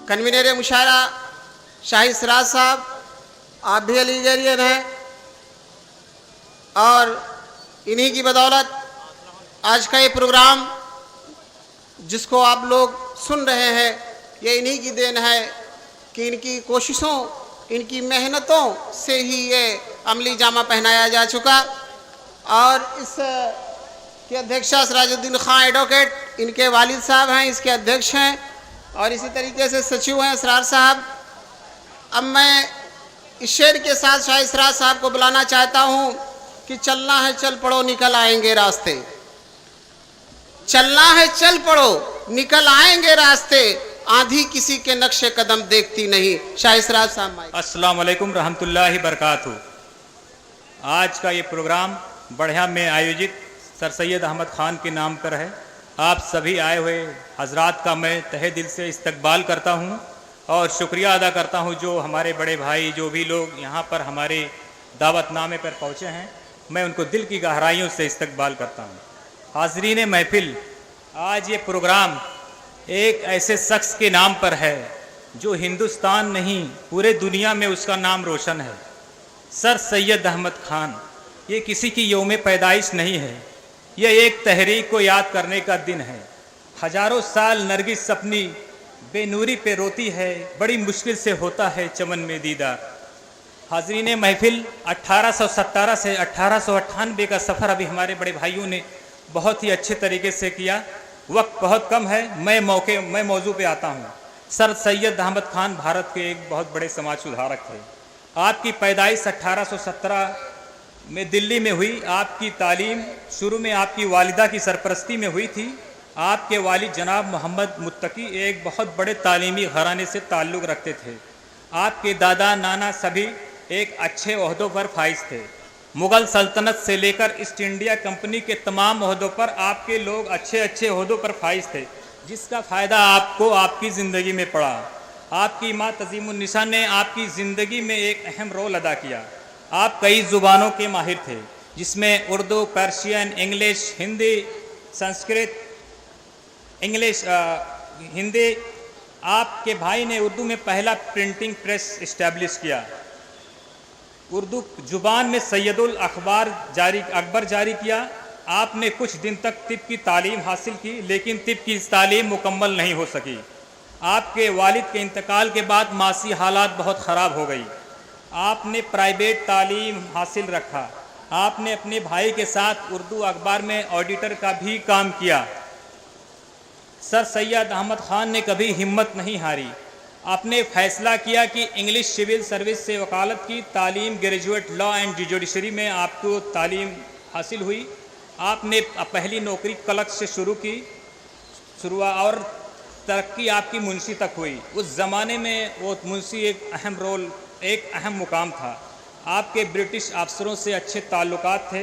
Convener मुशायरा Shahid Siraj साहब, आप भी अलीगरियन हैं और इन्हीं की बदौलत आज का ये प्रोग्राम जिसको आप लोग सुन रहे हैं, ये इन्हीं की देन है कि इनकी कोशिशों, इनकी मेहनतों से ही ये अमली जामा पहनाया जा चुका। और इस के अध्यक्ष सिराजुद्दीन खान एडवोकेट, इनके वालिद साहब हैं, इसके अध्यक्ष हैं, और इसी तरीके से सचिव हैं इसरार साहब। अब मैं इस शेर के साथ शाहिद सिराज साहब को बुलाना चाहता हूँ कि चलना है चल पड़ो निकल आएंगे रास्ते, चलना है चल पड़ो निकल आएंगे रास्ते, आंधी किसी के नक्शे कदम देखती नहीं। शाहिद सिराज साहब। अस्सलाम वालेकुम रहमतुल्लाहि बरकातहू। आज का ये प्रोग्राम बढ़िया में आयोजित सर सैयद अहमद खान के नाम पर है। आप सभी आए हुए हजरात का मैं तहे दिल से इस्तकबाल करता हूँ और शुक्रिया अदा करता हूँ जो हमारे बड़े भाई, जो भी लोग यहाँ पर हमारे दावतनामे पर पहुँचे हैं, मैं उनको दिल की गहराइयों से इस्तकबाल करता हूँ। हाज़रीन महफिल, आज ये प्रोग्राम एक ऐसे शख्स के नाम पर है जो हिंदुस्तान नहीं पूरे दुनिया में उसका नाम रोशन है, सर सैयद अहमद खान। ये किसी की यौम पैदाइश नहीं है, यह एक तहरीक को याद करने का दिन है। हजारों साल नरगिस अपनी बेनूरी पे रोती है, बड़ी मुश्किल से होता है चमन में दीदार। हाज़रीन महफिल, 1817 से 1898 का सफ़र अभी हमारे बड़े भाइयों ने बहुत ही अच्छे तरीके से किया। वक्त बहुत कम है, मैं मौजू पे आता हूँ। सर सैयद अहमद खान भारत के एक बहुत बड़े समाज सुधारक थे। आपकी पैदाइश 1817 में दिल्ली में हुई। आपकी तालीम शुरू में आपकी वालिदा की सरपरस्ती में हुई थी। आपके वालिद जनाब मोहम्मद मुत्तकी एक बहुत बड़े तालीमी घराने से ताल्लुक़ रखते थे। आपके दादा नाना सभी एक अच्छे ओहदों पर फाइज थे। मुग़ल सल्तनत से लेकर ईस्ट इंडिया कंपनी के तमाम ओहदों पर आपके लोग अच्छे अच्छे ओहदों पर फाइज थे, जिसका फ़ायदा आपको आपकी ज़िंदगी में पड़ा। आपकी माँ तज़ीमुन्निसा ने आपकी ज़िंदगी में एक अहम रोल अदा किया। आप कई ज़ुबानों के माहिर थे, जिसमें Urdu, Persian, English, Hindi, Sanskrit, English, Hindi. आपके भाई ने उर्दू में पहला प्रिंटिंग प्रेस इस्टेब्लिश किया। उर्दू ज़ुबान में सैयदुल अकबर जारी किया। आपने कुछ दिन तक तिब की तालीम हासिल की, लेकिन तिब की तालीम मुकम्मल नहीं हो सकी। आपके वालिद के इंतकाल के बाद मासी हालात बहुत ख़राब हो गई। आपने प्राइवेट तालीम हासिल रखा। आपने अपने भाई के साथ उर्दू अखबार में ऑडिटर का भी काम किया। सर सैयद अहमद खान ने कभी हिम्मत नहीं हारी। आपने फैसला किया कि इंग्लिश सिविल सर्विस से वकालत की तालीम, ग्रेजुएट लॉ एंड जुडिशरी में आपको तालीम हासिल हुई। आपने पहली नौकरी क्लर्क से शुरू और तरक्की आपकी मुंशी तक हुई। उस ज़माने में वो मुंशी एक अहम मुकाम था। आपके ब्रिटिश अफसरों से अच्छे ताल्लुकात थे।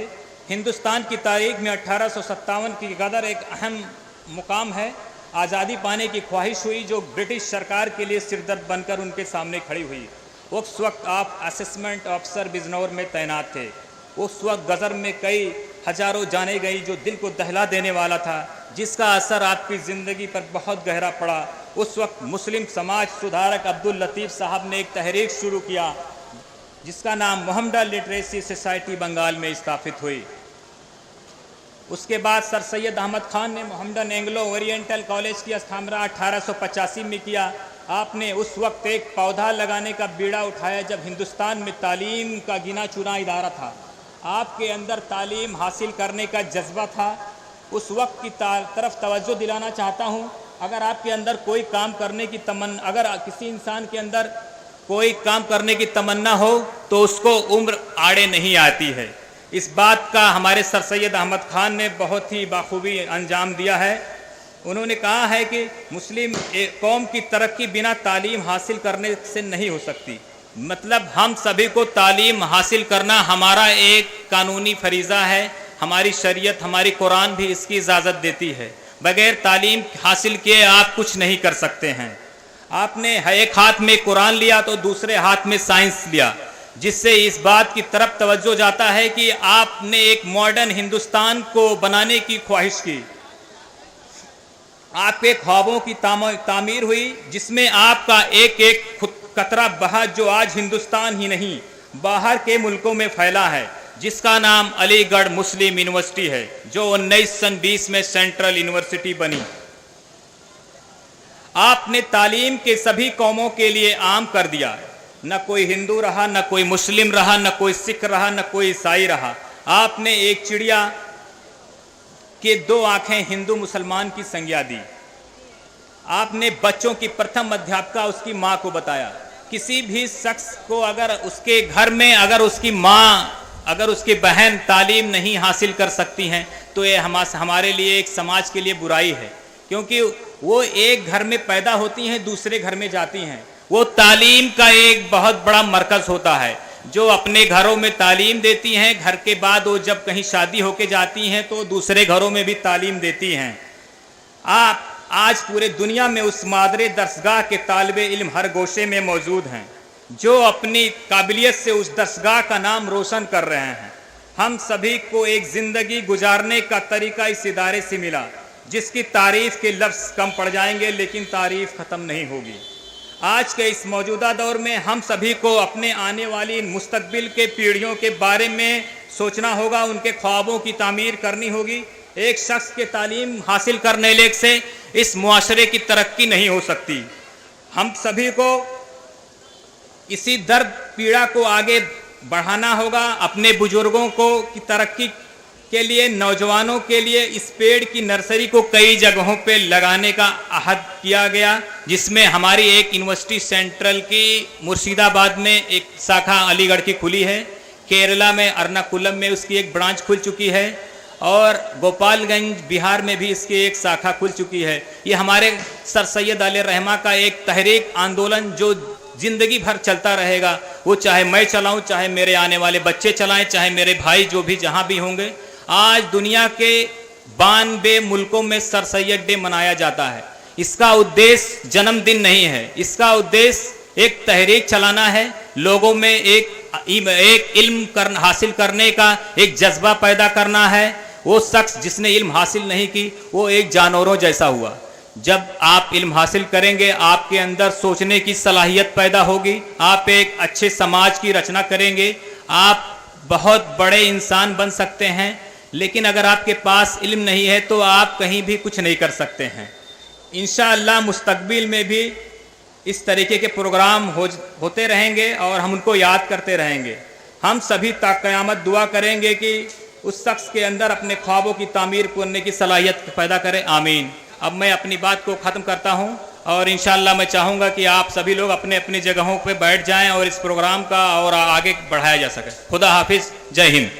हिंदुस्तान की तारीख में 1857 की गदर एक अहम मुकाम है। आज़ादी पाने की ख्वाहिश हुई जो ब्रिटिश सरकार के लिए सिरदर्द बनकर उनके सामने खड़ी हुई। उस वक्त आप असेसमेंट अफसर बिजनौर में तैनात थे। उस वक्त गज़र में कई हजारों जाने गई जो दिल को दहला देने वाला था, जिसका असर आपकी ज़िंदगी पर बहुत गहरा पड़ा। उस वक्त मुस्लिम समाज सुधारक अब्दुल लतीफ़ साहब ने एक तहरीक शुरू किया, जिसका नाम मोहम्मद लिटरेसी सोसाइटी बंगाल में स्थापित हुई। उसके बाद सर सैयद अहमद खान ने मोहम्मदन एंग्लो ओरिएंटल कॉलेज की स्थापना 1885 में किया। आपने उस वक्त एक पौधा लगाने का बीड़ा उठाया जब हिंदुस्तान में तालीम का गिना चुना इदारा था। आपके अंदर तालीम हासिल करने का जज्बा था। उस वक्त की तरफ तवज्जो दिलाना चाहता हूँ। अगर आपके अंदर कोई काम करने की तमन्ना, अगर किसी इंसान के अंदर कोई काम करने की तमन्ना हो तो उसको उम्र आड़े नहीं आती है। इस बात का हमारे सर सैयद अहमद खान ने बहुत ही बाखूबी अंजाम दिया है। उन्होंने कहा है कि मुस्लिम कौम की तरक्की बिना तालीम हासिल करने से नहीं हो सकती। मतलब हम सभी को तालीम हासिल करना हमारा एक कानूनी फरीज़ा है। हमारी शरीयत, हमारी कुरान भी इसकी इजाज़त देती है। बग़ैर तालीम हासिल किए आप कुछ नहीं कर सकते हैं। आपने एक हाथ में कुरान लिया तो दूसरे हाथ में साइंस लिया, जिससे इस बात की तरफ तवज्जो जाता है कि आपने एक मॉडर्न हिंदुस्तान को बनाने की ख्वाहिश की। आपके ख्वाबों की तामीर हुई, जिसमें आपका एक एक खुद कतरा बहा, जो आज हिंदुस्तान ही नहीं बाहर के मुल्कों में फैला है, जिसका नाम अलीगढ़ मुस्लिम यूनिवर्सिटी है, जो 1920 में सेंट्रल यूनिवर्सिटी बनी। आपने तालीम के सभी कौमों के लिए आम कर दिया। न कोई हिंदू रहा, न कोई मुस्लिम रहा, न कोई सिख रहा, न कोई ईसाई रहा। आपने एक चिड़िया के दो आंखें हिंदू मुसलमान की संज्ञा दी। आपने बच्चों की प्रथम अध्यापिका उसकी माँ को बताया। किसी भी शख्स को अगर उसके घर में अगर उसकी माँ, अगर उसकी बहन तालीम नहीं हासिल कर सकती हैं, तो ये हमारे लिए, एक समाज के लिए बुराई है, क्योंकि वो एक घर में पैदा होती हैं, दूसरे घर में जाती हैं। वो तालीम का एक बहुत बड़ा मरकज़ होता है, जो अपने घरों में तालीम देती हैं, घर के बाद वो जब कहीं शादी होके जाती हैं तो दूसरे घरों में भी तालीम देती हैं। आप आज पूरे दुनिया में उस मादरे दरसगाह के तालिबे इल्म हर गोशे में मौजूद हैं, जो अपनी काबिलियत से उस दरसगाह का नाम रोशन कर रहे हैं। हम सभी को एक ज़िंदगी गुजारने का तरीका इस इदारे से मिला, जिसकी तारीफ़ के लफ्ज़ कम पड़ जाएंगे, लेकिन तारीफ़ ख़त्म नहीं होगी। आज के इस मौजूदा दौर में हम सभी को अपने आने वाली मुस्तकबिल के पीढ़ियों के बारे में सोचना होगा, उनके ख्वाबों की तामीर करनी होगी। एक शख्स के तालीम हासिल करने लेक से इस मुआशरे की तरक्की नहीं हो सकती। हम सभी को इसी दर्द पीड़ा को आगे बढ़ाना होगा। अपने बुजुर्गों को की तरक्की के लिए, नौजवानों के लिए इस पेड़ की नर्सरी को कई जगहों पे लगाने का अहद किया गया, जिसमें हमारी एक यूनिवर्सिटी सेंट्रल की मुर्शिदाबाद में एक शाखा अलीगढ़ की खुली है, केरला में अर्नाकुलम में उसकी एक ब्रांच खुल चुकी है, और गोपालगंज बिहार में भी इसकी एक शाखा खुल चुकी है। ये हमारे सर सैयद अली रहमा का एक तहरीक आंदोलन जो ज़िंदगी भर चलता रहेगा, वो चाहे मैं चलाऊं, चाहे मेरे आने वाले बच्चे चलाएं, चाहे मेरे भाई जो भी जहां भी होंगे। आज दुनिया के 92 मुल्कों में सर सैयद डे मनाया जाता है। इसका उद्देश्य जन्मदिन नहीं है, इसका उद्देश्य एक तहरीक चलाना है, लोगों में एक इल्म हासिल करने का एक जज्बा पैदा करना है। वो शख्स जिसने इल्म हासिल नहीं की, वो एक जानवरों जैसा हुआ। जब आप इल्म हासिल करेंगे, आपके अंदर सोचने की सलाहियत पैदा होगी, आप एक अच्छे समाज की रचना करेंगे, आप बहुत बड़े इंसान बन सकते हैं। लेकिन अगर आपके पास इल्म नहीं है तो आप कहीं भी कुछ नहीं कर सकते हैं। इंशाअल्लाह मुस्तकबिल में भी इस तरीके के प्रोग्राम होते रहेंगे और हम उनको याद करते रहेंगे। हम सभी ता क़यामत दुआ करेंगे कि उस शख्स के अंदर अपने ख्वाबों की तामीर करने की सलाहियत पैदा करें। आमीन। अब मैं अपनी बात को ख़त्म करता हूँ और इंशाअल्लाह मैं चाहूँगा कि आप सभी लोग अपने अपनी जगहों पर बैठ जाएँ और इस प्रोग्राम का और आगे बढ़ाया जा सके। खुदा हाफिज़। जय हिंद।